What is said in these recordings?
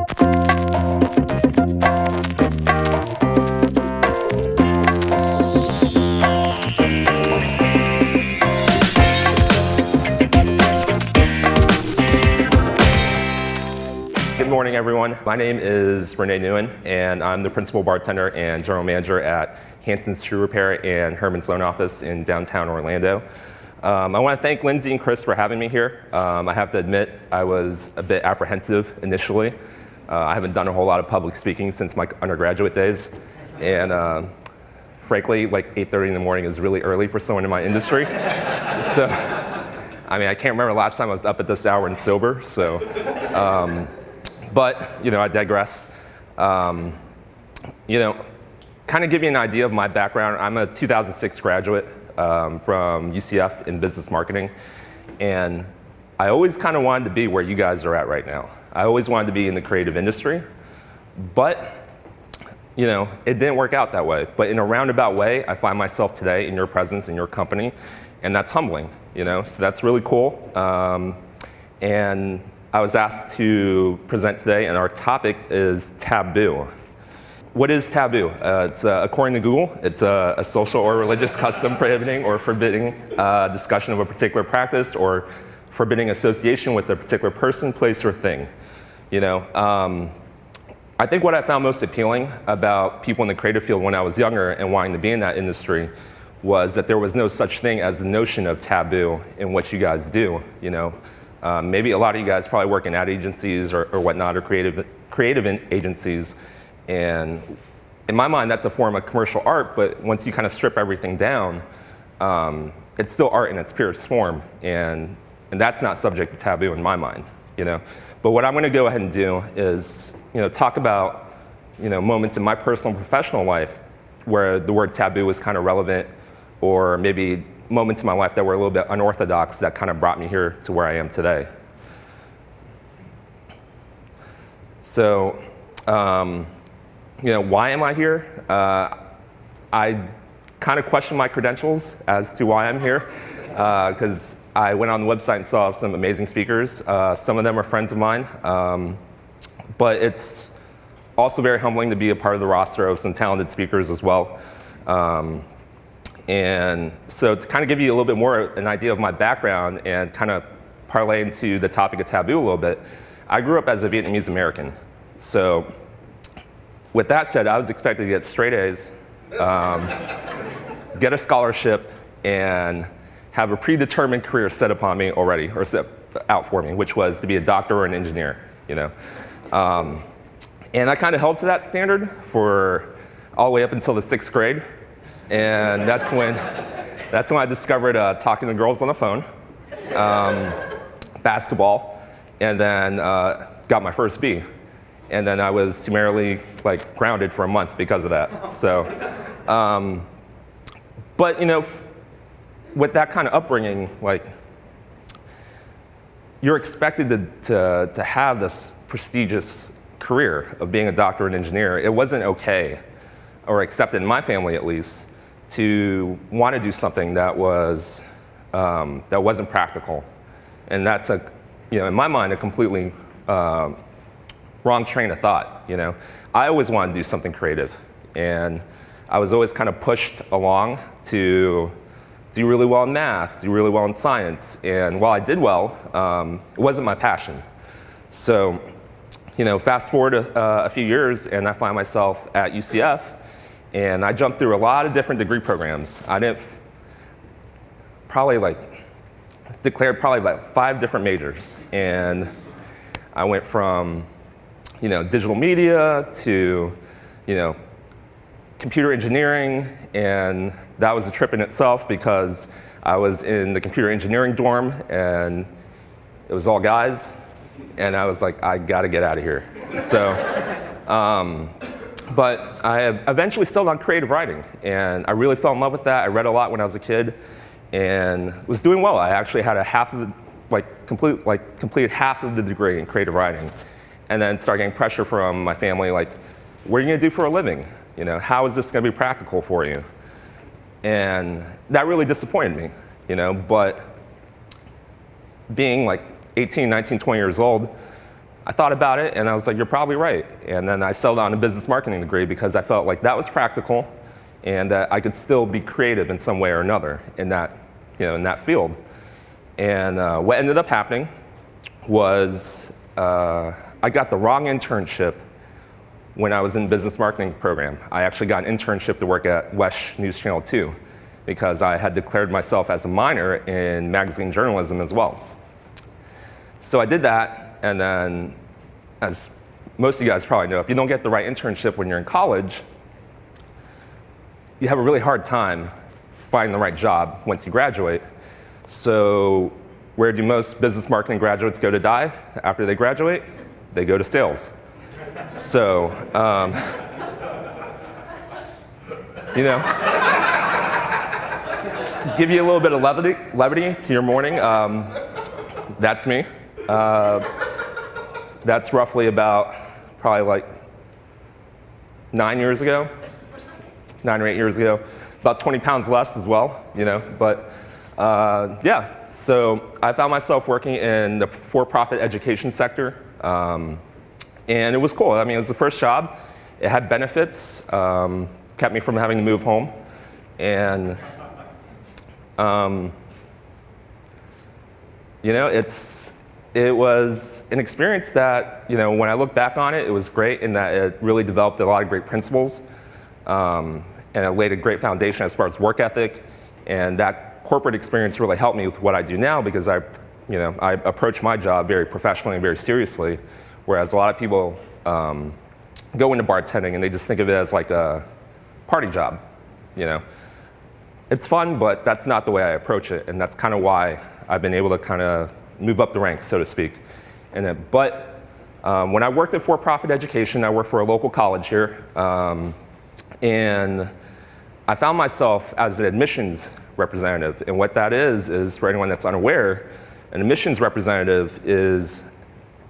Good morning, everyone. My name is Rene Nguyen, and I'm the principal bartender and general manager at HANSON'S True Repair and HERMAN'S Loan Office in downtown Orlando. I want to thank Lindsay and Chris for having me here. I have to admit, I was a bit apprehensive initially. I haven't done a whole lot of public speaking since my undergraduate days, and frankly, like 8:30 in the morning is really early for someone in my industry. So, I mean, I can't remember the last time I was up at this hour and sober, so. But, you know, I digress. You know, kind of give you an idea of my background. I'm a 2006 graduate from UCF in business marketing. And I always kind of wanted to be where you guys are at right now. I always wanted to be in the creative industry. But, you know, it didn't work out that way. But in a roundabout way, I find myself today in your presence, in your company. And that's humbling, you know, so that's really cool. And I was asked to present today, and our topic is taboo. What is taboo? It's according to Google, it's a social or religious custom prohibiting or forbidding discussion of a particular practice or forbidding association with a particular person, place, or thing. You know, I think what I found most appealing about people in the creative field when I was younger and wanting to be in that industry was that there was no such thing as the notion of taboo in what you guys do, you know. Maybe a lot of you guys probably work in ad agencies or whatnot, or creative agencies. And in my mind, that's a form of commercial art, but once you kind of strip everything down, it's still art in its purest form. And that's not subject to taboo in my mind, you know. But what I'm going to go ahead and do is, you know, talk about, you know, moments in my personal and professional life where the word taboo was kind of relevant, or maybe moments in my life that were a little bit unorthodox that kind of brought me here to where I am today. So, you know, why am I here? I kind of question my credentials as to why I'm here, because I went on the website and saw some amazing speakers. Some of them are friends of mine, but it's also very humbling to be a part of the roster of some talented speakers as well. And so to kind of give you a little bit more an idea of my background and kind of parlay into the topic of taboo a little bit, I grew up as a Vietnamese American. So with that said, I was expected to get straight A's, get a scholarship, and have a predetermined career set upon me already, or set out for me, which was to be a doctor or an engineer, you know. And I kind of held to that standard for all the way up until the 6th grade. And that's when I discovered talking to girls on the phone, basketball, and then got my first B. And then I was summarily like grounded for a month because of that. So, but you know, with that kind of upbringing, like you're expected to have this prestigious career of being a doctor and engineer. It wasn't okay, or accepted in my family at least, to want to do something that wasn't practical. And that's you know, in my mind, a completely wrong train of thought, you know. I always wanted to do something creative, and I was always kind of pushed along to do really well in math, do really well in science, and while I did well, it wasn't my passion. So, you know, fast forward a few years, and I find myself at UCF, and I jumped through a lot of different degree programs. I declared probably about 5 different majors. And I went from, you know, digital media to, you know, computer engineering. And that was a trip in itself because I was in the computer engineering dorm and it was all guys. And I was like, I gotta get out of here. So, but I have eventually settled on creative writing, and I really fell in love with that. I read a lot when I was a kid, and was doing well. I actually had completed half of the degree in creative writing, and then started getting pressure from my family, like, what are you gonna do for a living? You know, how is this gonna be practical for you? And that really disappointed me, you know, but being like 18, 19, 20 years old, I thought about it, and I was like, you're probably right. And then I settled on a business marketing degree because I felt like that was practical and that I could still be creative in some way or another in that, in that field. And what ended up happening was I got the wrong internship when I was in the business marketing program. I actually got an internship to work at WESH News Channel 2 because I had declared myself as a minor in magazine journalism as well. So I did that, and then, as most of you guys probably know, if you don't get the right internship when you're in college, you have a really hard time finding the right job once you graduate. So where do most business marketing graduates go to die after they graduate? They go to sales. So, give you a little bit of levity to your morning. That's me. That's roughly about probably like 9 or 8 years ago. About 20 pounds less as well, But yeah, so I found myself working in the for-profit education sector. And it was cool. I mean, it was the first job. It had benefits, kept me from having to move home. And, it was an experience that, when I look back on it, it was great in that it really developed a lot of great principles. And it laid a great foundation as far as work ethic. And that corporate experience really helped me with what I do now because I approach my job very professionally and very seriously. Whereas a lot of people go into bartending and they just think of it as like a party job, It's fun, but that's not the way I approach it, and that's kind of why I've been able to kind of move up the ranks, so to speak. But when I worked at for-profit education, I worked for a local college here, and I found myself as an admissions representative. And what that is for anyone that's unaware, an admissions representative is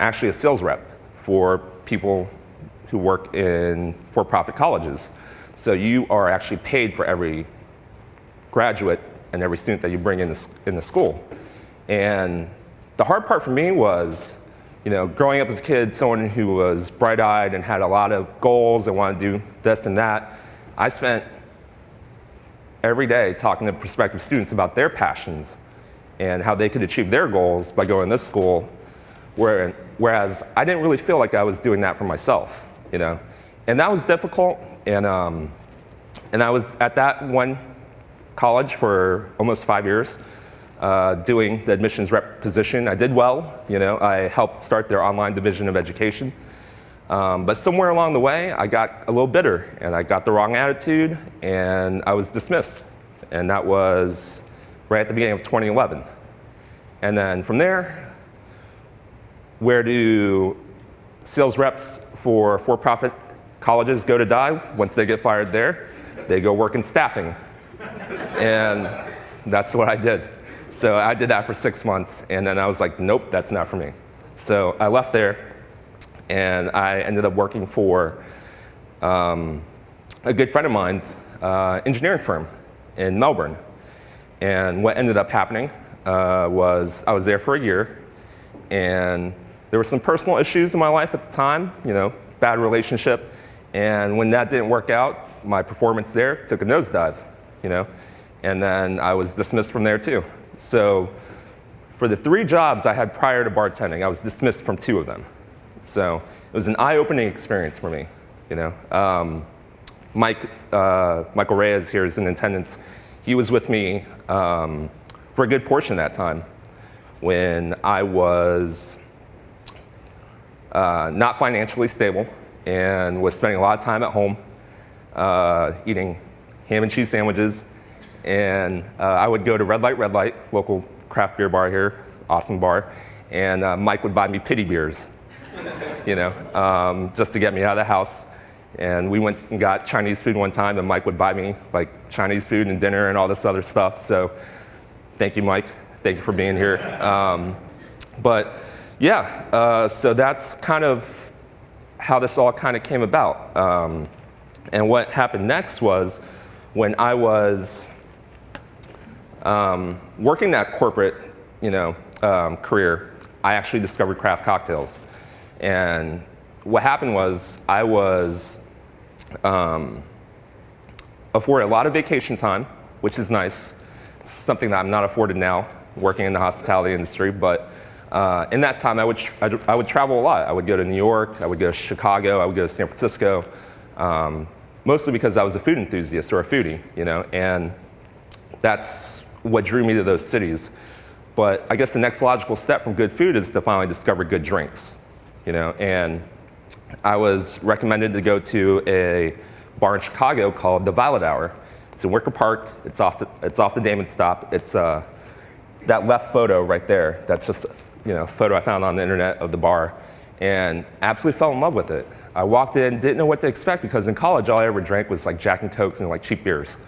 actually a sales rep for people who work in for-profit colleges. So you are actually paid for every graduate and every student that you bring in the school. And the hard part for me was, growing up as a kid, someone who was bright-eyed and had a lot of goals and wanted to do this and that, I spent every day talking to prospective students about their passions and how they could achieve their goals by going to this school. Whereas I didn't really feel like I was doing that for myself, And that was difficult, and I was at that one college for almost 5 years, doing the admissions rep position. I did well, I helped start their online division of education. But somewhere along the way, I got a little bitter, and I got the wrong attitude, and I was dismissed. And that was right at the beginning of 2011. And then from there, where do sales reps for for-profit colleges go to die once they get fired there? They go work in staffing. And that's what I did. So I did that for 6 months, and then I was like, nope, that's not for me. So I left there, and I ended up working for a good friend of mine's engineering firm in Melbourne. And what ended up happening was I was there for a year, and there were some personal issues in my life at the time, bad relationship. And when that didn't work out, my performance there took a nosedive, And then I was dismissed from there too. So for the 3 jobs I had prior to bartending, I was dismissed from 2 of them. So it was an eye-opening experience for me, Michael Reyes here is in attendance. He was with me for a good portion of that time when I was not financially stable and was spending a lot of time at home eating ham and cheese sandwiches. And I would go to Red Light, local craft beer bar here, awesome bar. And Mike would buy me pity beers, just to get me out of the house. And we went and got Chinese food one time, and Mike would buy me like Chinese food and dinner and all this other stuff. So thank you, Mike. Thank you for being here. But yeah, so that's kind of how this all kind of came about. And what happened next was when I was working that corporate, career, I actually discovered craft cocktails. And what happened was I was afforded a lot of vacation time, which is nice. It's something that I'm not afforded now, working in the hospitality industry. But in that time, I would travel a lot. I would go to New York, I would go to Chicago, I would go to San Francisco, mostly because I was a food enthusiast or a foodie, you know, and that's what drew me to those cities. But I guess the next logical step from good food is to finally discover good drinks, you know, and I was recommended to go to a bar in Chicago called the Violet Hour. It's in Wicker Park. It's off the Damon Stop. It's that left photo right there. That's just a photo I found on the internet of the bar, and absolutely fell in love with it. I walked in, didn't know what to expect because in college all I ever drank was like Jack and Cokes and like cheap beers.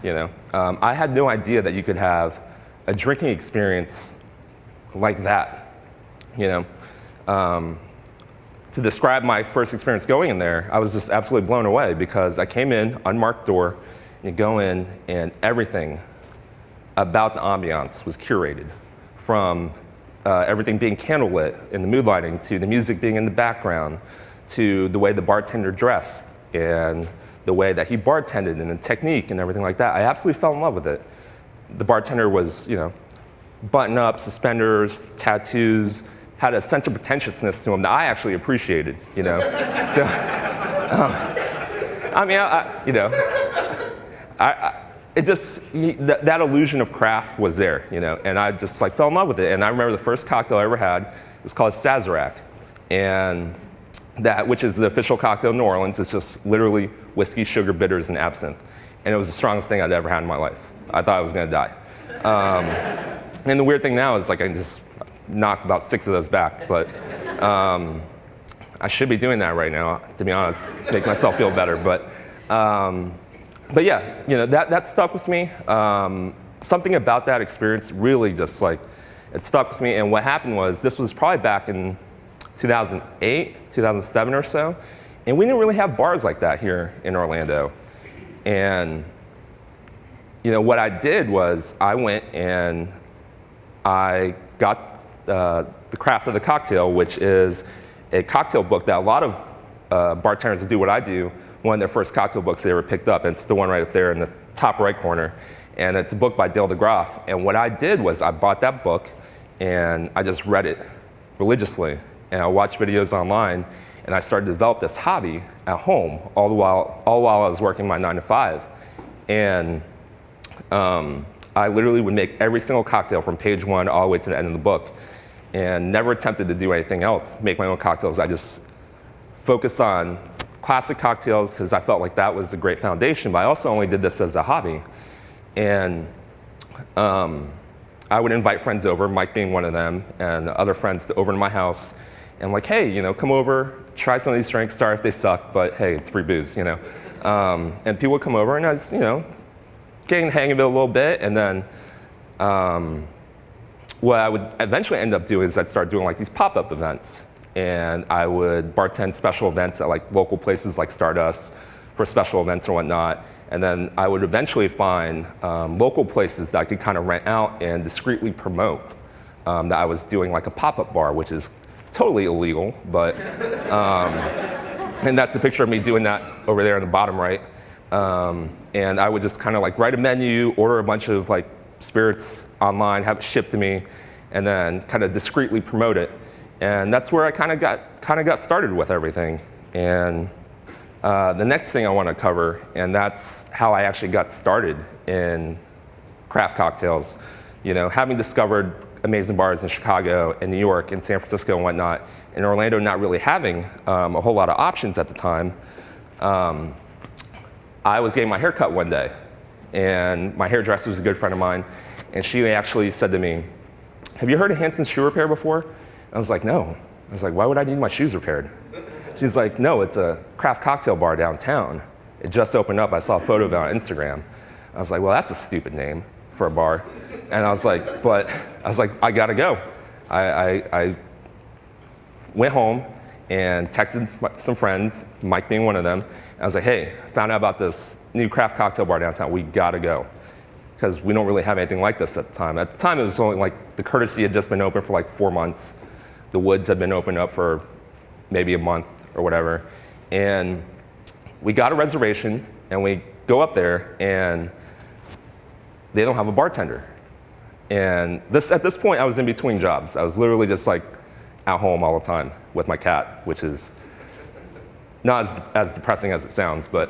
You know, I had no idea that you could have a drinking experience like that. You know, to describe my first experience going in there, I was just absolutely blown away because I came in, unmarked door, you go in, and everything about the ambiance was curated, from everything being candlelit and the mood lighting, to the music being in the background, to the way the bartender dressed and the way that he bartended and the technique and everything like that. I absolutely fell in love with it. The bartender was, you know, button up, suspenders, tattoos, had a sense of pretentiousness to him that I actually appreciated, you know. So, I mean, it just, that illusion of craft was there, you know, and I just like fell in love with it. And I remember the first cocktail I ever had, it was called Sazerac. And that, which is the official cocktail in New Orleans, it's just literally whiskey, sugar, bitters, and absinthe. And it was the strongest thing I'd ever had in my life. I thought I was gonna die. And the weird thing now is like I can just knock about 6 of those back, but I should be doing that right now, to be honest, make myself feel better. But yeah, you know, that stuck with me. Something about that experience really just like, it stuck with me. And what happened was, this was probably back in 2008, 2007 or so, and we didn't really have bars like that here in Orlando. And you know, what I did was I went and I got The Craft of the Cocktail, which is a cocktail book that a lot of bartenders that do what I do, one of their first cocktail books they ever picked up. And it's the one right up there in the top right corner. And it's a book by Dale DeGroff. And what I did was I bought that book and I just read it religiously. And I watched videos online, and I started to develop this hobby at home, all while I was working my 9 to 5. And I literally would make every single cocktail from page 1 all the way to the end of the book, and never attempted to do anything else, make my own cocktails. I just focused on classic cocktails because I felt like that was a great foundation, but I also only did this as a hobby. And I would invite friends over, Mike being one of them, and other friends over to my house, and I'm like, hey, you know, come over, try some of these drinks. Sorry if they suck, but hey, it's free booze, you know. And people would come over, and I was, you know, getting the hang of it a little bit. And then what I would eventually end up doing is I'd start doing like these pop-up events, and I would bartend special events at like local places like Stardust for special events and whatnot. And then I would eventually find local places that I could kind of rent out and discreetly promote that I was doing like a pop-up bar, which is totally illegal, but and that's a picture of me doing that over there on the bottom right. And I would just kind of like write a menu, order a bunch of like spirits online, have it shipped to me, and then kind of discreetly promote it. And that's where I kind of got started with everything. And the next thing I want to cover, and that's how I actually got started in craft cocktails. You know, having discovered amazing bars in Chicago and New York and San Francisco and whatnot, and Orlando not really having a whole lot of options at the time, I was getting my hair cut one day, and my hairdresser was a good friend of mine, and she actually said to me, have you heard of HANSON'S shoe repair before? I was like, no. I was like, why would I need my shoes repaired? She's like, no, it's a craft cocktail bar downtown. It just opened up. I saw a photo of it on Instagram. I was like, well, that's a stupid name for a bar. And I was like, I gotta go. I went home and texted some friends, Mike being one of them. And I was like, hey, I found out about this new craft cocktail bar downtown. We gotta go. Because we don't really have anything like this at the time. At the time, it was only like the Courtesy had just been open for like 4 months. The Woods had been open up for maybe a month or whatever. And we got a reservation, and we go up there, and they don't have a bartender. And at this point, I was in between jobs. I was literally just like at home all the time with my cat, which is not as depressing as it sounds, but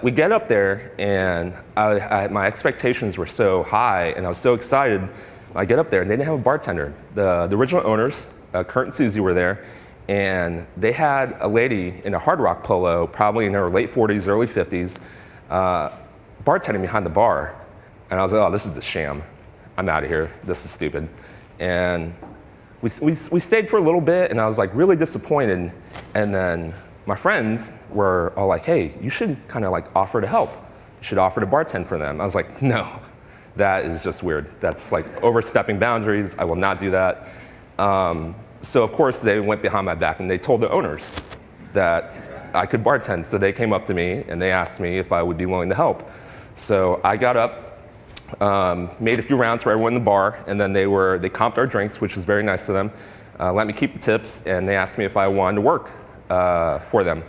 we get up there, and my expectations were so high, and I was so excited. I get up there, and they didn't have a bartender. The original owners, Kurt and Susie, were there, and they had a lady in a Hard Rock polo, probably in her late 40s, early 50s, bartending behind the bar. And I was like, oh, this is a sham. I'm out of here. This is stupid. And we stayed for a little bit, and I was like really disappointed. And then my friends were all like, hey, you should kind of like offer to help. You should offer to bartend for them. I was like, no, that is just weird. That's like overstepping boundaries. I will not do that. So of course they went behind my back, and they told the owners that I could bartend. So they came up to me, and they asked me if I would be willing to help. So I got up, made a few rounds for everyone in the bar, and then they comped our drinks, which was very nice of them, let me keep the tips, and they asked me if I wanted to work for them.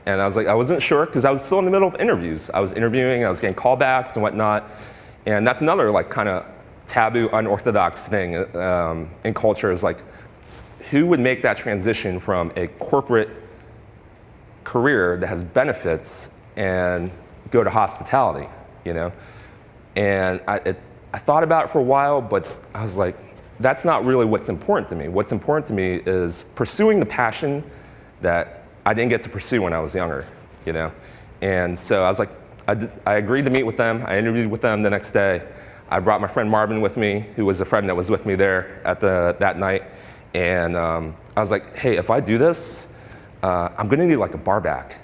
And I was like, I wasn't sure, because I was still in the middle of interviews. I was interviewing, I was getting callbacks and whatnot, and that's another like kind of taboo, unorthodox thing in culture, is like, who would make that transition from a corporate career that has benefits and go to hospitality, you know? And I thought about it for a while, but I was like, that's not really what's important to me. What's important to me is pursuing the passion that I didn't get to pursue when I was younger, you know? And so I was like, I agreed to meet with them. I interviewed with them the next day. I brought my friend Marvin with me, who was a friend that was with me there at that night. And I was like, hey, if I do this, I'm gonna need like a bar back.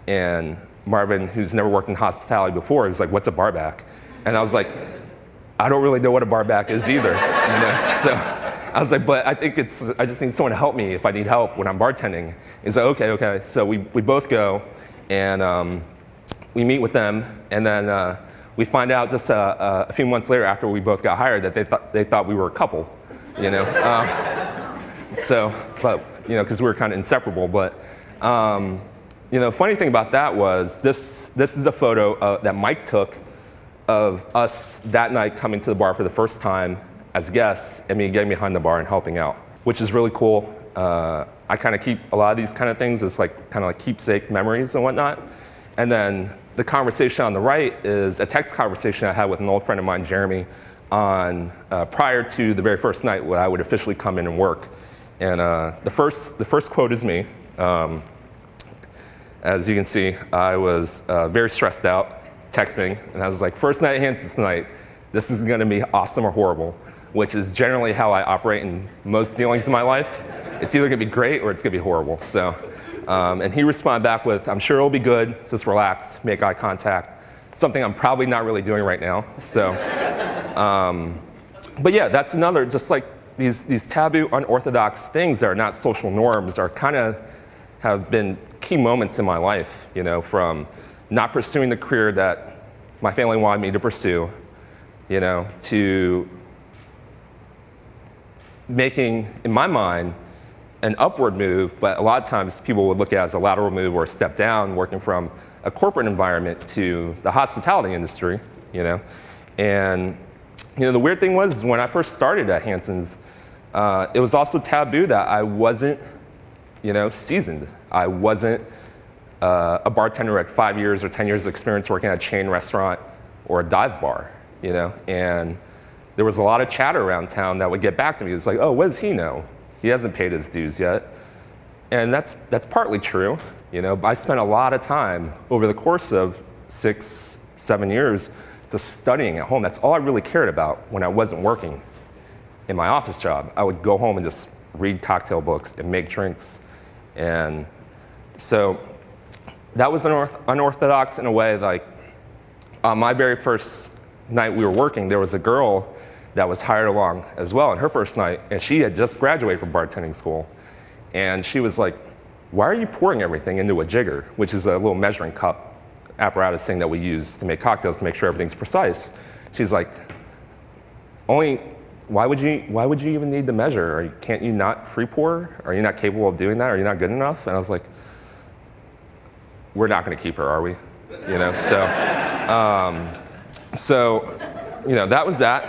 And Marvin, who's never worked in hospitality before, is like, what's a bar back? And I was like, I don't really know what a bar back is either, you know? So I was like, but I think I just need someone to help me if I need help when I'm bartending. He's like, okay. So we both go, and we meet with them, and then we find out just a few months later, after we both got hired, that they thought we were a couple, you know? But you know, because we were kind of inseparable. But you know, funny thing about that was this is a photo that Mike took of us that night coming to the bar for the first time as guests, and me getting behind the bar and helping out, which is really cool. I kind of keep a lot of these kind of things as like kind of like keepsake memories and whatnot. And then the conversation on the right is a text conversation I had with an old friend of mine, Jeremy, on prior to the very first night when I would officially come in and work. And the first quote is me. As you can see, I was very stressed out, texting, and I was like, first night at HANSON'S tonight, this is gonna be awesome or horrible, which is generally how I operate in most dealings in my life. It's either gonna be great or it's gonna be horrible. So, and he responded back with, I'm sure it'll be good, just relax, make eye contact, something I'm probably not really doing right now. So, but yeah, that's another, just like these taboo, unorthodox things that are not social norms are kind of have been key moments in my life, you know, from not pursuing the career that my family wanted me to pursue, you know, to making, in my mind, an upward move, but a lot of times people would look at it as a lateral move or a step down, working from a corporate environment to the hospitality industry, you know. And, you know, the weird thing was when I first started at HANSON'S, it was also taboo that I wasn't, you know, seasoned. I wasn't a bartender at 5 years or 10 years of experience working at a chain restaurant or a dive bar, you know. And there was a lot of chatter around town that would get back to me. It's like, oh, what does he know? He hasn't paid his dues yet. And that's partly true, you know. But I spent a lot of time over the course of 6, 7 years just studying at home. That's all I really cared about when I wasn't working in my office job. I would go home and just read cocktail books and make drinks. And so that was unorthodox in a way. Like on my very first night we were working, there was a girl that was hired along as well on her first night, and she had just graduated from bartending school. And she was like, why are you pouring everything into a jigger, which is a little measuring cup apparatus thing that we use to make cocktails to make sure everything's precise. She's like, only why would you even need to measure? Can't you not free pour? Are you not capable of doing that? Are you not good enough? And I was like, we're not going to keep her, are we? You know, so you know, that was that.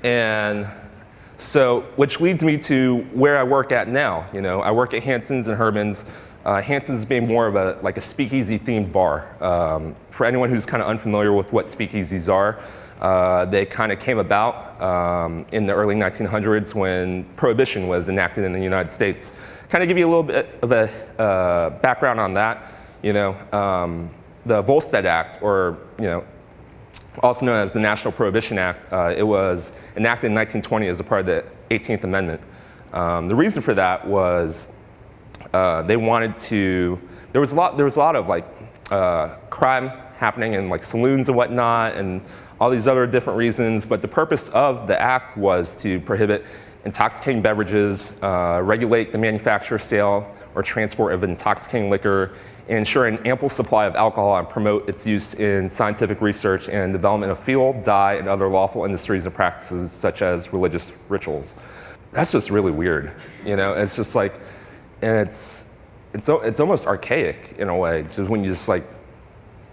And so, which leads me to where I work at now. You know, I work at HANSON'S and HERMAN'S. HANSON'S being more of a speakeasy themed bar. For anyone who's kind of unfamiliar with what speakeasies are, they kind of came about in the early 1900s when Prohibition was enacted in the United States. Kind of give you a little bit of a background on that. You know, the Volstead Act, or you know, also known as the National Prohibition Act, it was enacted in 1920 as a part of the 18th Amendment. The reason for that was they wanted to. There was a lot of like crime happening in like saloons and whatnot, and all these other different reasons. But the purpose of the act was to prohibit intoxicating beverages, regulate the manufacture, sale, or transport of intoxicating liquor, and ensure an ample supply of alcohol and promote its use in scientific research and development of fuel, dye, and other lawful industries and practices such as religious rituals. That's just really weird, you know. It's just like, and it's almost archaic in a way. Just when you just like,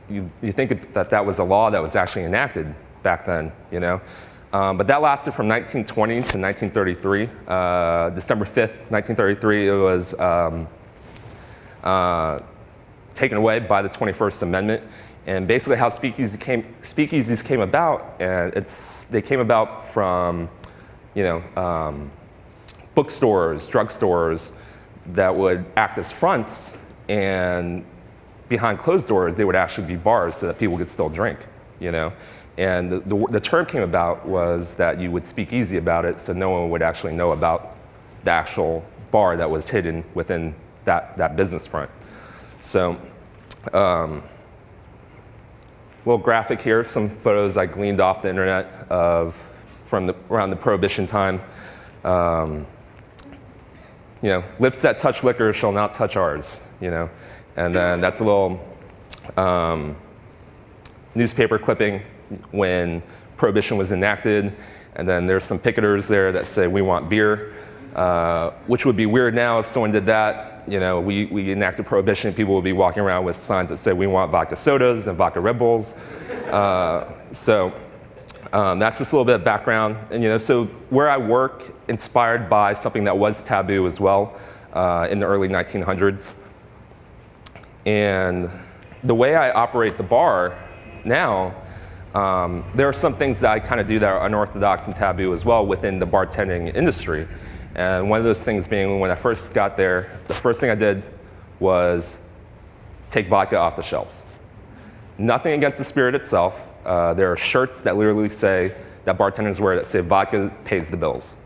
you think that was a law that was actually enacted back then, you know. But that lasted from 1920 to 1933. December 5th, 1933, it was taken away by the 21st Amendment. And basically how speakeasies came about, and they came about from, you know, bookstores, drugstores that would act as fronts, and behind closed doors, they would actually be bars so that people could still drink, you know. And the term came about was that you would speak easy about it so no one would actually know about the actual bar that was hidden within that business front. So, little graphic here, some photos I gleaned off the internet from around the Prohibition time. You know, lips that touch liquor shall not touch ours, you know. And then that's a little newspaper clipping when Prohibition was enacted. And then there's some picketers there that say, we want beer, which would be weird now if someone did that. You know, we enacted Prohibition, people would be walking around with signs that say, we want vodka sodas and vodka Red Bulls. So that's just a little bit of background. And, you know, so where I work, inspired by something that was taboo as well in the early 1900s. And the way I operate the bar now, there are some things that I kind of do that are unorthodox and taboo as well within the bartending industry. And one of those things being, when I first got there, the first thing I did was take vodka off the shelves. Nothing against the spirit itself. There are shirts that literally say, that bartenders wear, that say vodka pays the bills.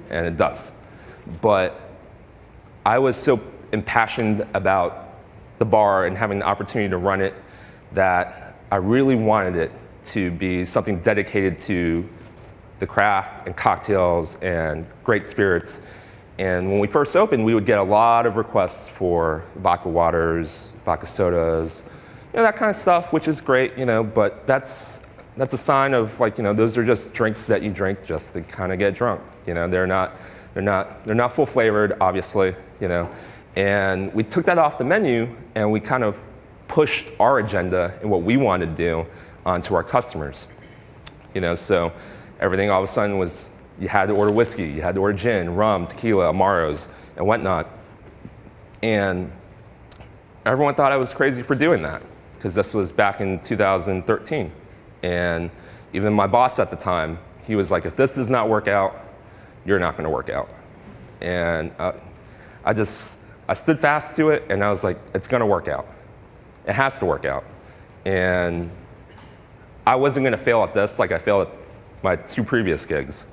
And it does. But I was so impassioned about the bar and having the opportunity to run it that I really wanted it to be something dedicated to the craft and cocktails and great spirits. And when we first opened, we would get a lot of requests for vodka waters, vodka sodas, you know, that kind of stuff, which is great, you know, but that's a sign of, like, you know, those are just drinks that you drink just to kind of get drunk. You know, they're not full flavored, obviously, you know. And we took that off the menu and we kind of pushed our agenda and what we wanted to do onto our customers. You know, so everything all of a sudden was, you had to order whiskey, you had to order gin, rum, tequila, Amaros, and whatnot. And everyone thought I was crazy for doing that, because this was back in 2013. And even my boss at the time, he was like, if this does not work out, you're not gonna work out. And I stood fast to it, and I was like, it's gonna work out. It has to work out. And I wasn't gonna fail at this like I failed at my 2 previous gigs,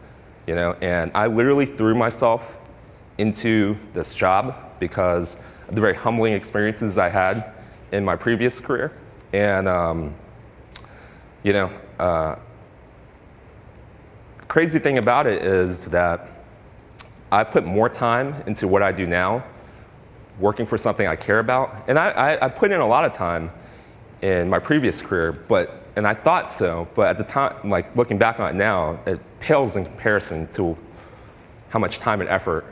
you know? And I literally threw myself into this job because of the very humbling experiences I had in my previous career. And, you know, crazy thing about it is that I put more time into what I do now, working for something I care about. And I put in a lot of time in my previous career, but and I thought so, but at the time, like looking back on it now, it pales in comparison to how much time and effort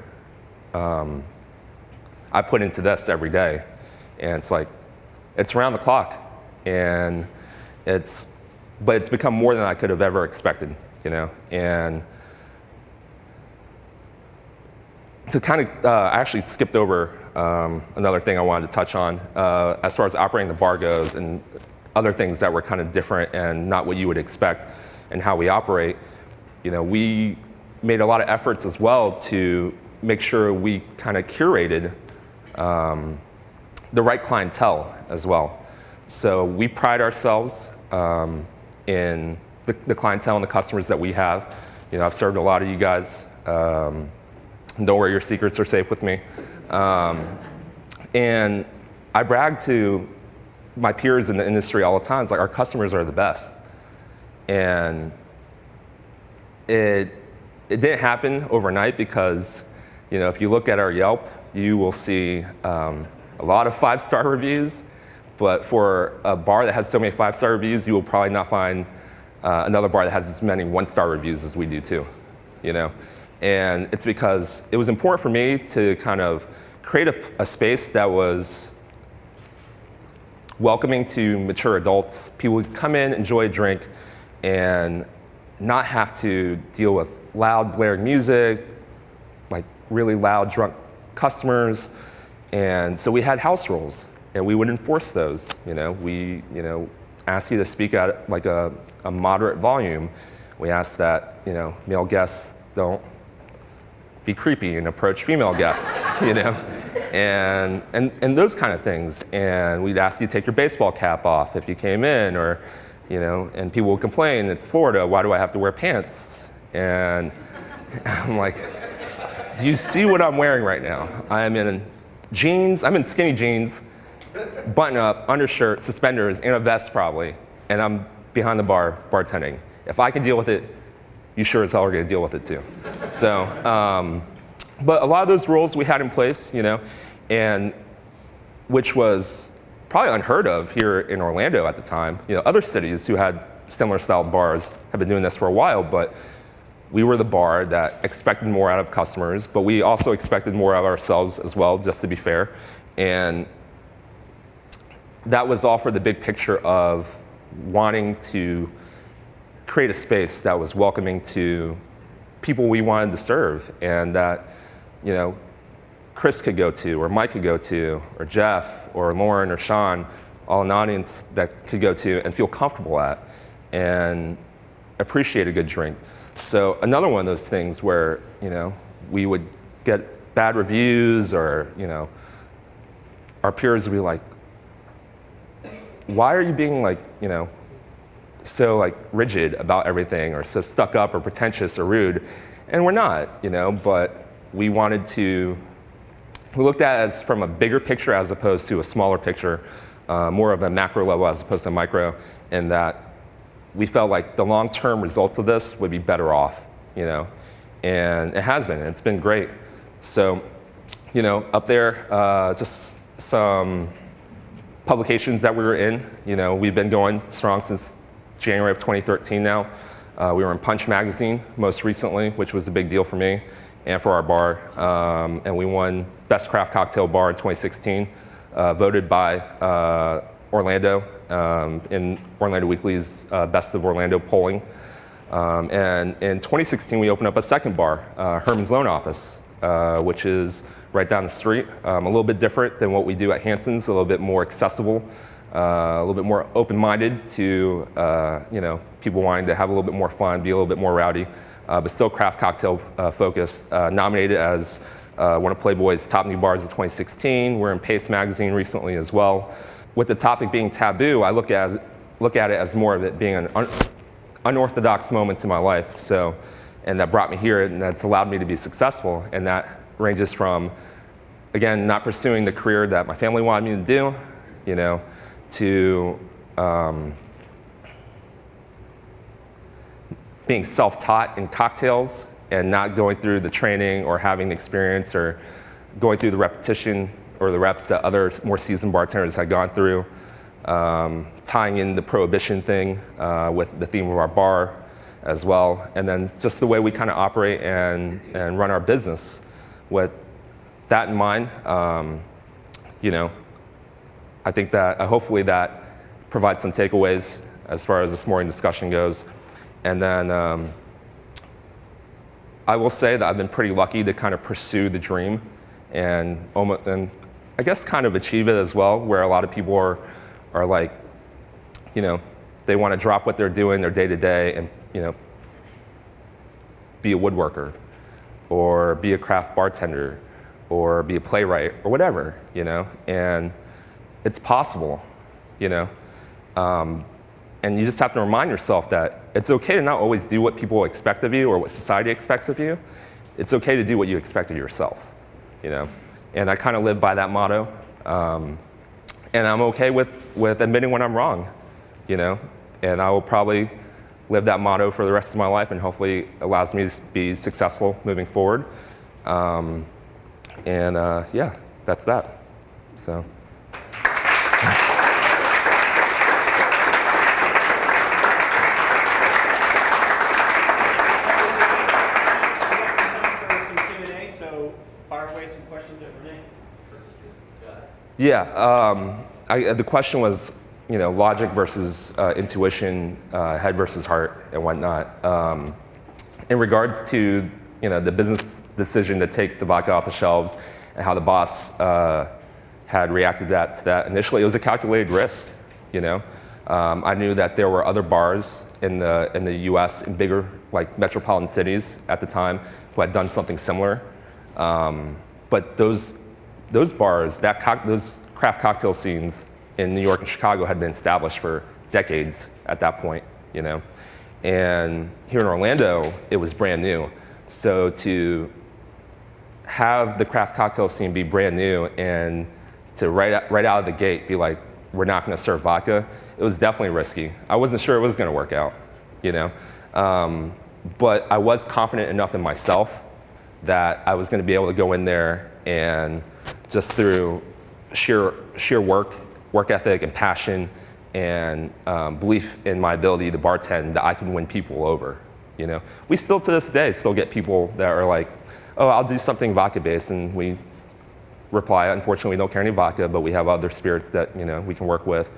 I put into this every day. And it's like, it's around the clock, and but it's become more than I could have ever expected, you know? And to kind of, I actually skipped over another thing I wanted to touch on as far as operating the bar goes, and other things that were kind of different and not what you would expect and how we operate. You know, we made a lot of efforts as well to make sure we kind of curated the right clientele as well. So we pride ourselves in the clientele and the customers that we have. You know, I've served a lot of you guys. Don't worry, your secrets are safe with me. And I brag to my peers in the industry all the time. It's like, our customers are the best. And it didn't happen overnight, because, you know, if you look at our Yelp, you will see a lot of 5-star reviews. But for a bar that has so many 5-star reviews, you will probably not find another bar that has as many 1-star reviews as we do too, you know? And it's because it was important for me to kind of create a space that was welcoming to mature adults. People would come in, enjoy a drink, and not have to deal with loud, blaring music, like really loud, drunk customers. And so we had house rules, and we would enforce those. You know, we ask you to speak at like a moderate volume. We ask that, you know, male guests don't be creepy and approach female guests, you know, and those kind of things. And we'd ask you to take your baseball cap off if you came in, or, you know, and people would complain, it's Florida, why do I have to wear pants? And I'm like, do you see what I'm wearing right now? I am in jeans, I'm in skinny jeans, button up, undershirt, suspenders, and a vest probably, and I'm behind the bar bartending. If I can deal with it, you sure as hell are gonna deal with it too. So, but a lot of those rules we had in place, you know, and which was probably unheard of here in Orlando at the time. You know, other cities who had similar style bars have been doing this for a while, but we were the bar that expected more out of customers, but we also expected more out of ourselves as well, just to be fair. And that was all for the big picture of wanting to create a space that was welcoming to people we wanted to serve, and that, you know, Chris could go to, or Mike could go to, or Jeff, or Lauren, or Sean, all an audience that could go to and feel comfortable at and appreciate a good drink. So another one of those things where, you know, we would get bad reviews, or, you know, our peers would be like, why are you being like, you know, so like rigid about everything, or so stuck up or pretentious or rude? And we're not, you know, but we wanted to, we looked at it as from a bigger picture as opposed to a smaller picture, more of a macro level as opposed to micro, and that we felt like the long-term results of this would be better off, you know, and it has been, and it's been great. So, you know, up there, just some publications that we were in. You know, we've been going strong since January of 2013 now. We were in Punch magazine most recently, which was a big deal for me and for our bar. And we won Best Craft Cocktail Bar in 2016, voted by Orlando in Orlando Weekly's Best of Orlando polling. And in 2016, we opened up a second bar, HERMAN'S Loan Office, which is right down the street. A little bit different than what we do at HANSON'S, a little bit more accessible, a little bit more open-minded to you know, people wanting to have a little bit more fun, be a little bit more rowdy, but still craft cocktail focused. Nominated as one of Playboy's top new bars of 2016. We're in Pace magazine recently as well. With the topic being taboo, I look at it as more of it being an unorthodox moments in my life. So, and that brought me here, and that's allowed me to be successful. And that ranges from, again, not pursuing the career that my family wanted me to do, you know, to being self-taught in cocktails and not going through the training or having the experience or going through the repetition or the reps that other more seasoned bartenders had gone through. tying in the prohibition thing with the theme of our bar as well, and then just the way we kind of operate and run our business. With that in mind, you know, I think that hopefully that provides some takeaways as far as this morning discussion goes. And then I will say that I've been pretty lucky to kind of pursue the dream and I guess kind of achieve it as well, where a lot of people are like, you know, they want to drop what they're doing their day to day and, you know, be a woodworker or be a craft bartender or be a playwright or whatever, you know, and it's possible, you know. And you just have to remind yourself that it's okay to not always do what people expect of you or what society expects of you. It's okay to do what you expect of yourself, you know. And I kind of live by that motto. And I'm okay with admitting when I'm wrong, you know. And I will probably live that motto for the rest of my life, and hopefully allows me to be successful moving forward. Yeah, that's that. So. Yeah, the question was, you know, logic versus intuition, head versus heart, and whatnot. In regards to, you know, the business decision to take the vodka off the shelves and how the boss had reacted to that initially, it was a calculated risk. You know, I knew that there were other bars in the U.S. in bigger, like, metropolitan cities at the time who had done something similar, but those bars, those craft cocktail scenes in New York and Chicago had been established for decades at that point, you know. And here in Orlando, it was brand new. So to have the craft cocktail scene be brand new and to right out of the gate be like, we're not going to serve vodka, it was definitely risky. I wasn't sure it was going to work out, you know. But I was confident enough in myself that I was going to be able to go in there and just through sheer work ethic and passion and belief in my ability to bartend, that I can win people over. You know, we still to this day still get people that are like, "Oh, I'll do something vodka based," and we reply, "Unfortunately, we don't carry any vodka, but we have other spirits that, you know, we can work with,"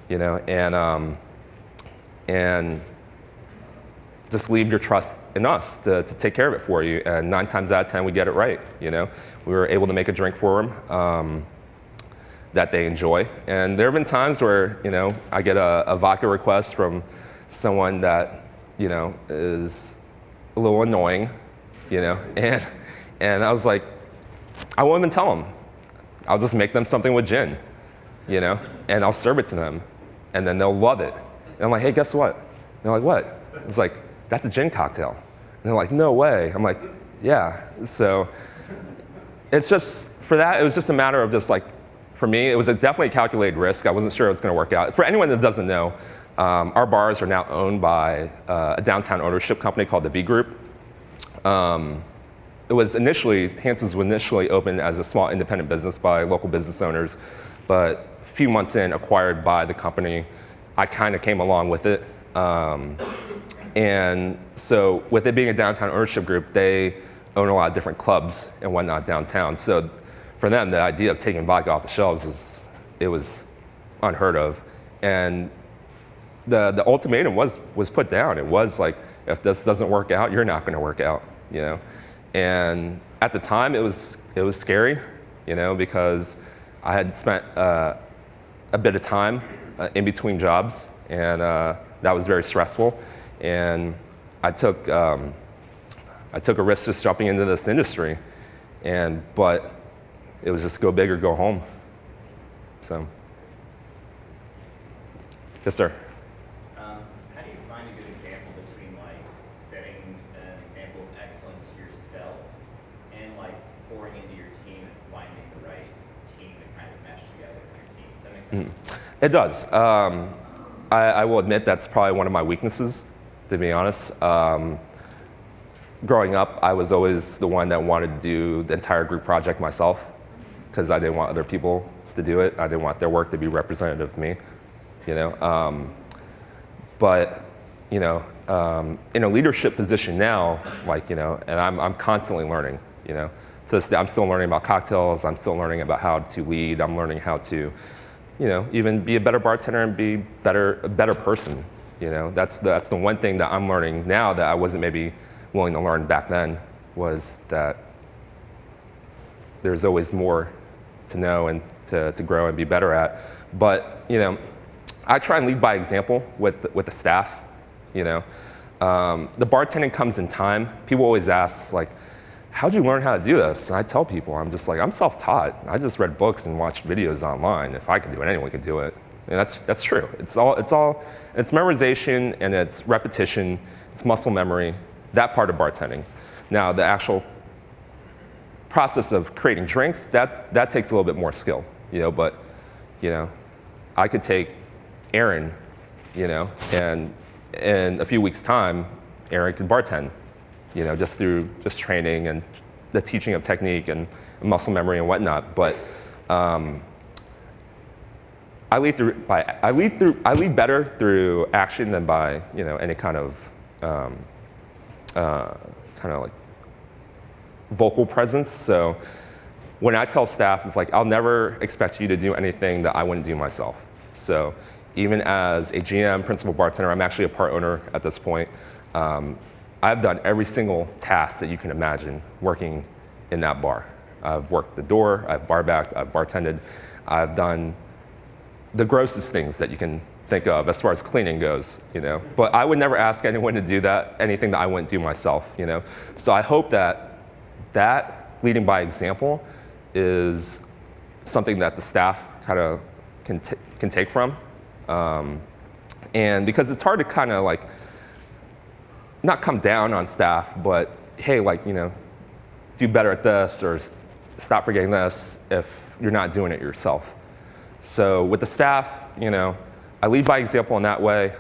you know, and just leave your trust in us to take care of it for you. And 9 times out of 10, we get it right. You know, we were able to make a drink for them that they enjoy. And there have been times where, you know, I get a vodka request from someone that, you know, is a little annoying, you know, and I was like, I won't even tell them. I'll just make them something with gin, you know, and I'll serve it to them, and then they'll love it. And I'm like, hey, guess what? And they're like, what? It's like, that's a gin cocktail. And they're like, no way. I'm like, yeah. So it's just, for that, it was just a matter of just like, for me, it was definitely a calculated risk. I wasn't sure it was going to work out. For anyone that doesn't know, our bars are now owned by a downtown ownership company called the V Group. It was initially, HANSON'S was initially opened as a small independent business by local business owners, but a few months in, acquired by the company. I kind of came along with it. And so with it being a downtown ownership group, they own a lot of different clubs and whatnot downtown. So for them, the idea of taking vodka off the shelves was unheard of. And the ultimatum was put down. It was like, if this doesn't work out, you're not going to work out, you know. And at the time, it was scary, you know, because I had spent a bit of time in between jobs, and that was very stressful. And I took a risk just jumping into this industry, but it was just go big or go home. So, yes, sir. How do you find a good example between like setting an example of excellence yourself and like pouring into your team and finding the right team to kind of mesh together in your team? Does that make sense? It does. I will admit that's probably one of my weaknesses, to be honest. Growing up, I was always the one that wanted to do the entire group project myself because I didn't want other people to do it. I didn't want their work to be representative of me. you know. But you know, in a leadership position now, like, you know, and I'm constantly learning, you know. So I'm still learning about cocktails. I'm still learning about how to lead. I'm learning how to, you know, even be a better bartender and be a better person. You know, that's the one thing that I'm learning now that I wasn't maybe willing to learn back then, was that there's always more to know and to grow and be better at. But, you know, I try and lead by example with the staff, you know. The bartending comes in time. People always ask, like, how'd you learn how to do this? And I tell people, I'm just like, I'm self-taught. I just read books and watched videos online. If I could do it, anyone could do it. And that's true. It's memorization and it's repetition, it's muscle memory, that part of bartending. Now, the actual process of creating drinks, that takes a little bit more skill, you know, but, you know, I could take Aaron, you know, and in a few weeks' time, Aaron could bartend, you know, just through training and the teaching of technique and muscle memory and whatnot. But I lead better through action than by, you know, any kind of like vocal presence. So when I tell staff, it's like, I'll never expect you to do anything that I wouldn't do myself. So even as a GM, principal bartender, I'm actually a part owner at this point. I've done every single task that you can imagine working in that bar. I've worked the door, I've bar backed, I've bartended, I've done the grossest things that you can think of as far as cleaning goes, you know. But I would never ask anyone to do anything that I wouldn't do myself, you know. So I hope that leading by example is something that the staff kind of can take from. And because it's hard to kind of like, not come down on staff, but hey, like, you know, do better at this or stop forgetting this if you're not doing it yourself. So with the staff, you know, I lead by example in that way.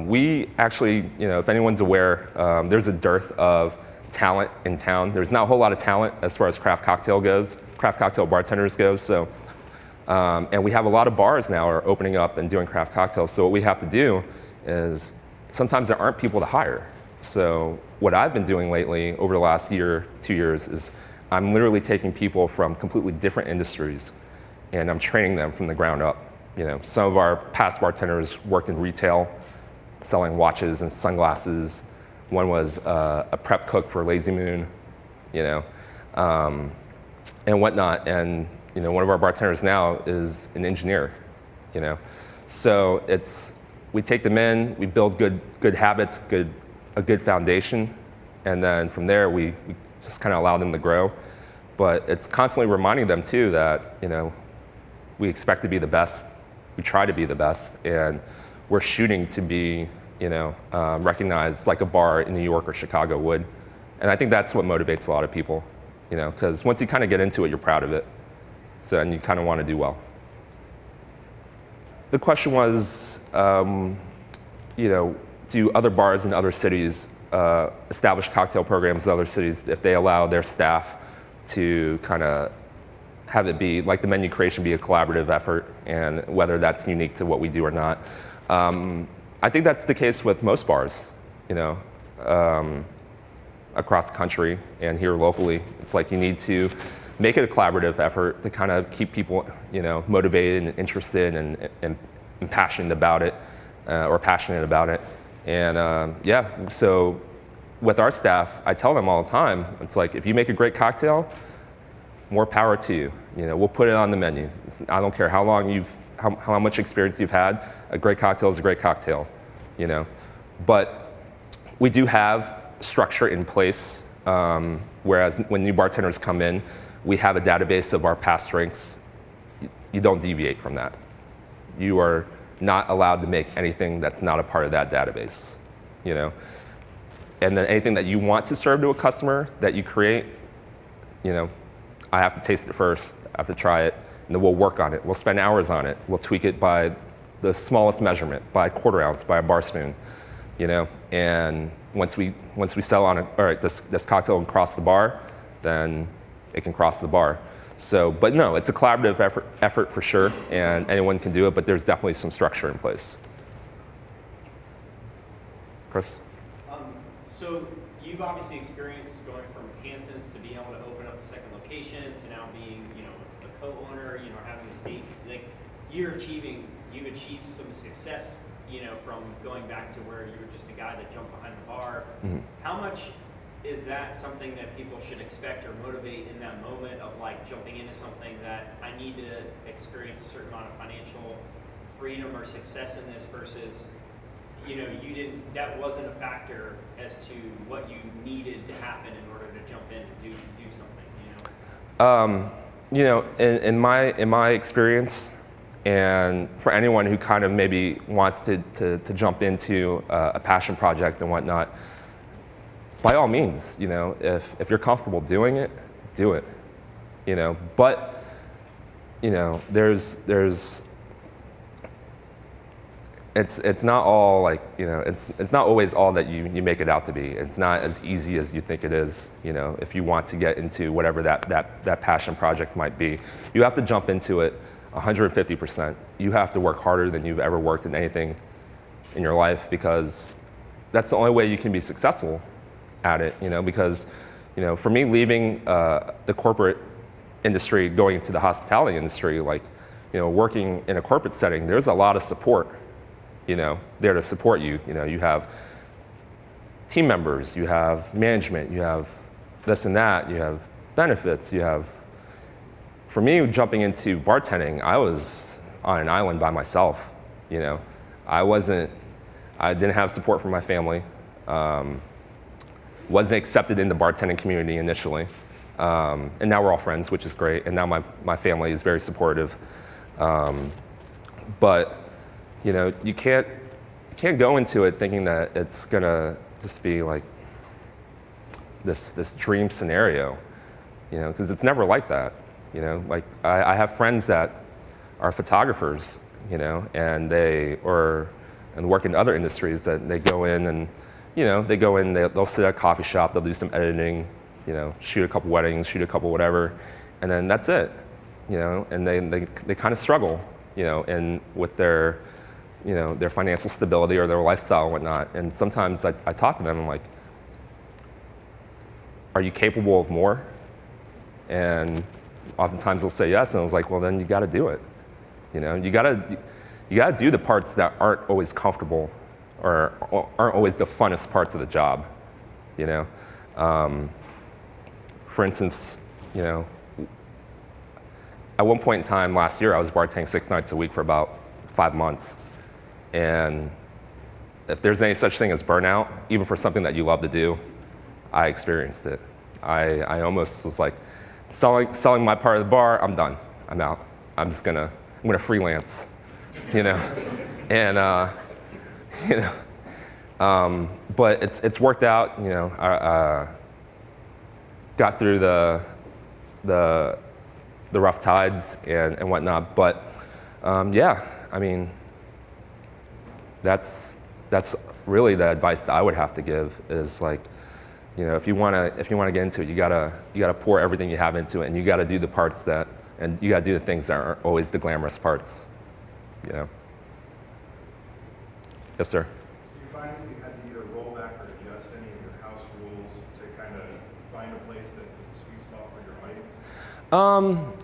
We actually, you know, if anyone's aware, there's a dearth of talent in town. There's not a whole lot of talent as far as craft cocktail bartenders goes. So, and we have a lot of bars now are opening up and doing craft cocktails. So what we have to do is sometimes there aren't people to hire. So what I've been doing lately over the last year, 2 years, is I'm literally taking people from completely different industries and I'm training them from the ground up. You know, some of our past bartenders worked in retail, selling watches and sunglasses. One was a prep cook for Lazy Moon, you know, and whatnot. And you know, one of our bartenders now is an engineer, you know. So we take them in, we build good habits, a good foundation, and then from there we just kind of allow them to grow. But it's constantly reminding them too that, you know, we expect to be the best, we try to be the best, and we're shooting to be, you know, recognized like a bar in New York or Chicago would. And I think that's what motivates a lot of people, you know, because once you kind of get into it, you're proud of it. So, and you kind of want to do well. The question was, you know, do other bars in other cities establish cocktail programs in other cities if they allow their staff to kind of have it be, like the menu creation be a collaborative effort, and whether that's unique to what we do or not. I think that's the case with most bars, you know, across the country and here locally. It's like you need to make it a collaborative effort to kind of keep people, you know, motivated and interested and passionate about it, or passionate about it. And yeah, so with our staff, I tell them all the time, it's like, if you make a great cocktail, more power to you. You know, we'll put it on the menu. I don't care how long how much experience you've had, a great cocktail is a great cocktail, you know. But we do have structure in place, whereas when new bartenders come in, we have a database of our past drinks. You don't deviate from that. You are not allowed to make anything that's not a part of that database, you know. And then anything that you want to serve to a customer that you create, you know, I have to taste it first, I have to try it, and then we'll work on it. We'll spend hours on it. We'll tweak it by the smallest measurement, by a quarter ounce, by a bar spoon, you know. And once we sell on it, all right, this cocktail across the bar, then it can cross the bar. So, but no, it's a collaborative effort for sure, and anyone can do it, but there's definitely some structure in place. Chris? So you've obviously experienced going from HANSON'S to being able to open up a second location to now being, a co-owner, having a stake. Like you've achieved some success, from going back to where you were just a guy that jumped behind the bar. Mm-hmm. How much is that something that people should expect or motivate in that moment of like jumping into something that I need to experience a certain amount of financial freedom or success in this versus that wasn't a factor as to what you needed to happen in order to jump in and do something, in my experience, and for anyone who kind of maybe wants to jump into a passion project and whatnot, by all means, if you're comfortable doing it, do it. But there's it's not all like, it's not always all that you make it out to be. It's not as easy as you think it is, if you want to get into whatever that passion project might be. You have to jump into it 150%. You have to work harder than you've ever worked in anything in your life, because that's the only way you can be successful at it, because, for me, leaving the corporate industry, going into the hospitality industry, like, working in a corporate setting, there's a lot of support, there to support you. You have team members, you have management, you have this and that, you have benefits, for me, jumping into bartending, I was on an island by myself, I didn't have support from my family, wasn't accepted in the bartending community initially, and now we're all friends, which is great, and now my family is very supportive, but you can't go into it thinking that it's gonna just be like this dream scenario, because it's never like that. Like I have friends that are photographers, and and work in other industries, that they go in and they'll sit at a coffee shop, they'll do some editing, shoot a couple weddings, shoot a couple whatever, and then that's it, and they kind of struggle, and with their financial stability or their lifestyle and whatnot. And sometimes I talk to them, I'm like, are you capable of more? And oftentimes they'll say yes, and I was like, well, then you got to do it. You got to do the parts that aren't always comfortable or aren't always the funnest parts of the job. For instance, at one point in time last year, I was bartending 6 nights a week for about 5 months. And if there's any such thing as burnout, even for something that you love to do, I experienced it. I almost was like, selling my part of the bar, I'm done. I'm out. I'm gonna freelance, and but it's worked out. I got through the rough tides and whatnot. But yeah, I mean, that's really the advice that I would have to give is like, if you wanna get into it, you gotta pour everything you have into it, and you gotta do the parts and you gotta do the things that aren't always the glamorous parts. Yes, sir. Do you find that you had to either roll back or adjust any of your house rules to kind of find a place that was a sweet spot for your audience?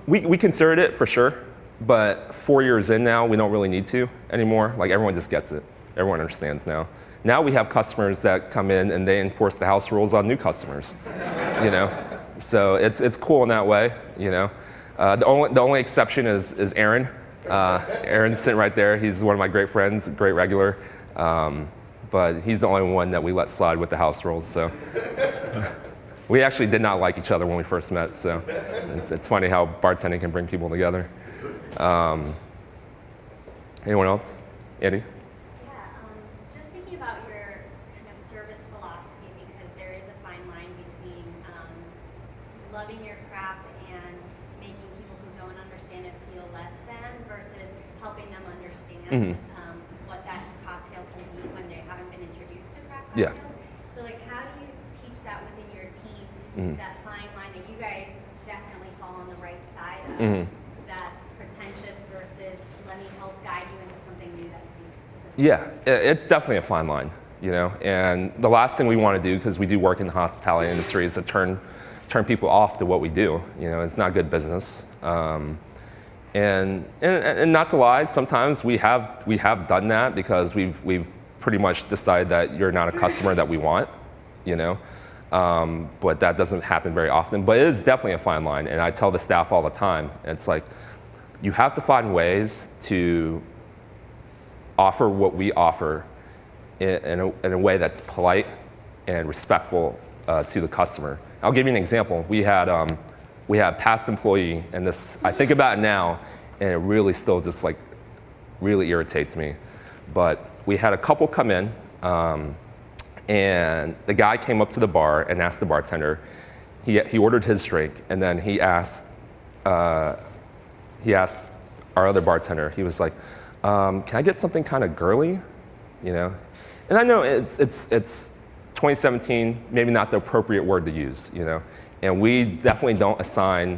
We considered it for sure, but 4 years in now, we don't really need to anymore. Like everyone just gets it. Everyone understands now. Now we have customers that come in and they enforce the house rules on new customers, So it's cool in that way, The only exception is Aaron. Aaron's sitting right there. He's one of my great friends, great regular, but he's the only one that we let slide with the house rules. So we actually did not like each other when we first met. So it's funny how bartending can bring people together. Anyone else? Andy? Just thinking about your kind of service philosophy, because there is a fine line between loving your craft and making people who don't understand it feel less than versus helping them understand what that cocktail can be when they haven't been introduced to craft cocktails. Yeah. So like, how do you teach that within your team, that fine line that you guys definitely side of Mm-hmm. that pretentious versus let me help guide you into something new that makes. Yeah, it's definitely a fine line, you know. And the last thing we want to do, because we do work in the hospitality industry, is to turn people off to what we do. You know, it's not good business. And not to lie, sometimes we have done that because we've pretty much decided that you're not a customer that we want, you know. But that doesn't happen very often. But it is definitely a fine line, and I tell the staff all the time, it's like you have to find ways to offer what we offer in a way that's polite and respectful to the customer. I'll give you an example. We had a past employee, and this, I think about it now, and it really still just like really irritates me. But we had a couple come in, and the guy came up to the bar and asked the bartender. He ordered his drink, and then he asked our other bartender. He was like, "Can I get something kind of girly?" You know, and I know it's 2017, maybe not the appropriate word to use, you know, and we definitely don't assign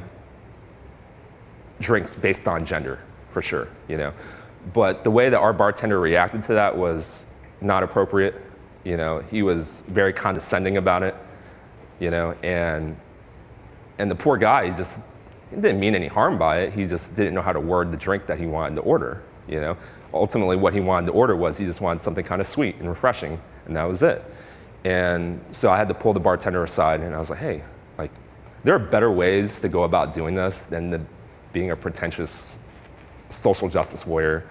drinks based on gender, for sure, you know. But the way that our bartender reacted to that was not appropriate. You know, he was very condescending about it, you know, and the poor guy, he didn't mean any harm by it. He just didn't know how to word the drink that he wanted to order, you know. Ultimately, what he wanted to order was he just wanted something kind of sweet and refreshing, and that was it. And so I had to pull the bartender aside, and I was like, hey, like, there are better ways to go about doing this than being a pretentious social justice warrior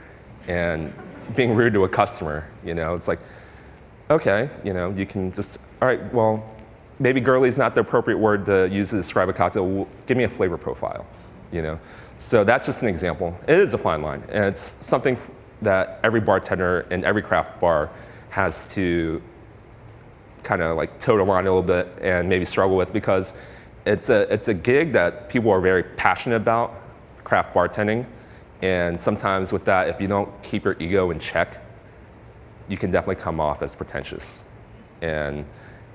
and being rude to a customer, you know. It's like, okay, you know, you can just, all right, well, maybe girly is not the appropriate word to use to describe a cocktail. Well, give me a flavor profile, you know. So that's just an example. It is a fine line, and it's something that every bartender in every craft bar has to kind of like toe the line a little bit and maybe struggle with, because it's a gig that people are very passionate about, craft bartending. And sometimes with that, if you don't keep your ego in check, you can definitely come off as pretentious. And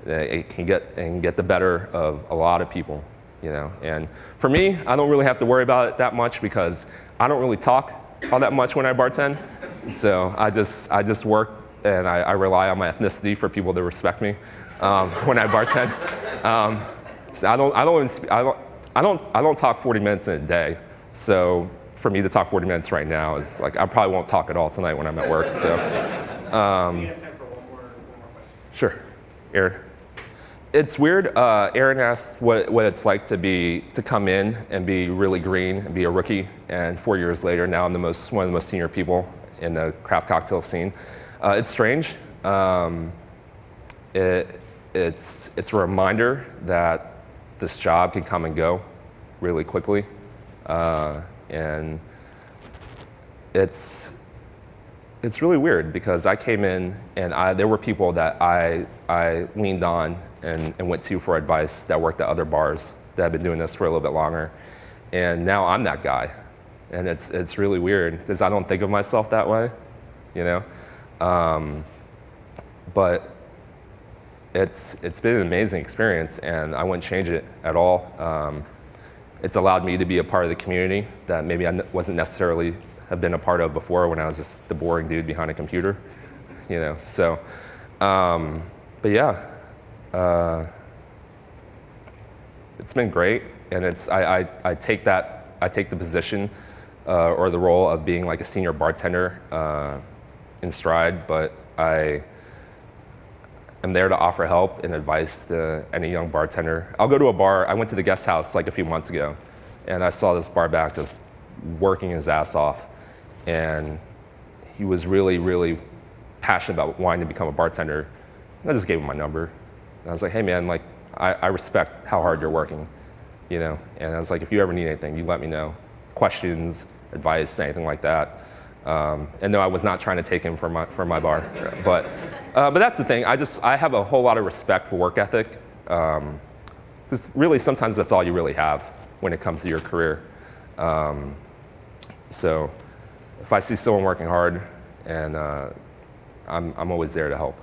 it can get the better of a lot of people, you know. And for me, I don't really have to worry about it that much because I don't really talk all that much when I bartend. So I just work, and I rely on my ethnicity for people to respect me when I bartend. So I don't talk 40 minutes in a day. So for me to talk 40 minutes right now is like, I probably won't talk at all tonight when I'm at work. So. We have time for one more question. Sure, Aaron. It's weird. Aaron asked what it's like to come in and be really green and be a rookie, and 4 years later, now I'm one of the most senior people in the craft cocktail scene. It's strange. It's a reminder that this job can come and go really quickly, and it's really weird because I came in and there were people that I leaned on and went to for advice that worked at other bars that have been doing this for a little bit longer, and now I'm that guy, and it's really weird because I don't think of myself that way, you know, but it's been an amazing experience, and I wouldn't change it at all. It's allowed me to be a part of the community that maybe I wasn't necessarily have been a part of before when I was just the boring dude behind a computer, you know. So, but yeah, it's been great, and I take the position or the role of being like a senior bartender in stride, but I am there to offer help and advice to any young bartender. I'll go to a bar. I went to the guest house like a few months ago, and I saw this bar back just working his ass off, and he was really, really passionate about wanting to become a bartender. I just gave him my number. And I was like, hey man, like I respect how hard you're working, you know. And I was like, if you ever need anything, you let me know. Questions, advice, anything like that. And no, I was not trying to take him from my bar, but that's the thing. I have a whole lot of respect for work ethic. Because really, sometimes that's all you really have when it comes to your career. So if I see someone working hard, and I'm always there to help.